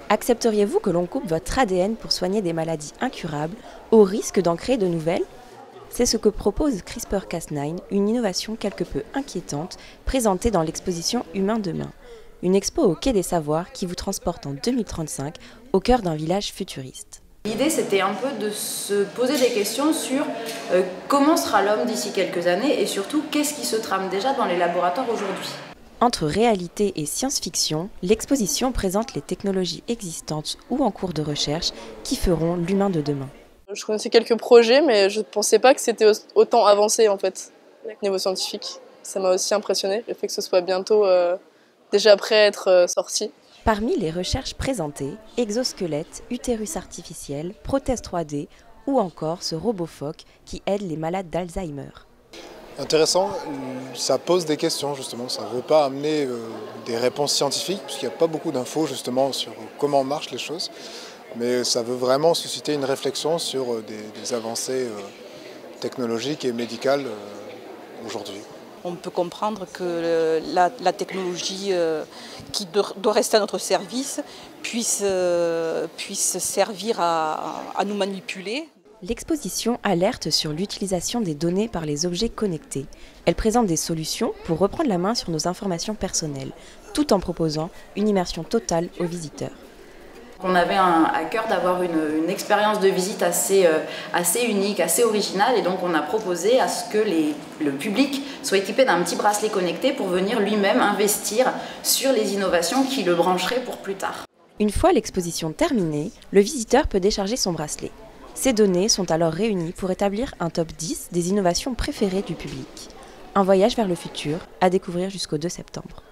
Accepteriez-vous que l'on coupe votre ADN pour soigner des maladies incurables, au risque d'en créer de nouvelles? C'est ce que propose CRISPR-Cas9, une innovation quelque peu inquiétante, présentée dans l'exposition Humain demain. Une expo au Quai des Savoirs qui vous transporte en 2035 au cœur d'un village futuriste. L'idée, c'était un peu de se poser des questions sur comment sera l'homme d'ici quelques années et surtout qu'est-ce qui se trame déjà dans les laboratoires aujourd'hui. Entre réalité et science-fiction, l'exposition présente les technologies existantes ou en cours de recherche qui feront l'humain de demain. Je connaissais quelques projets, mais je ne pensais pas que c'était autant avancé en fait, niveau scientifique. Ça m'a aussi impressionné, le fait que ce soit bientôt déjà prêt à être sorti. Parmi les recherches présentées, exosquelettes, utérus artificiels, prothèses 3D ou encore ce robot phoque qui aide les malades d'Alzheimer. Intéressant, ça pose des questions justement, ça ne veut pas amener des réponses scientifiques puisqu'il n'y a pas beaucoup d'infos justement sur comment marchent les choses, mais ça veut vraiment susciter une réflexion sur des avancées technologiques et médicales aujourd'hui. On peut comprendre que la technologie qui doit rester à notre service puisse servir à nous manipuler. L'exposition alerte sur l'utilisation des données par les objets connectés. Elle présente des solutions pour reprendre la main sur nos informations personnelles, tout en proposant une immersion totale aux visiteurs. On avait à cœur d'avoir une expérience de visite assez unique, assez originale, et donc on a proposé à ce que le public soit équipé d'un petit bracelet connecté pour venir lui-même investir sur les innovations qui le brancheraient pour plus tard. Une fois l'exposition terminée, le visiteur peut décharger son bracelet. Ces données sont alors réunies pour établir un top 10 des innovations préférées du public. Un voyage vers le futur à découvrir jusqu'au 2 septembre.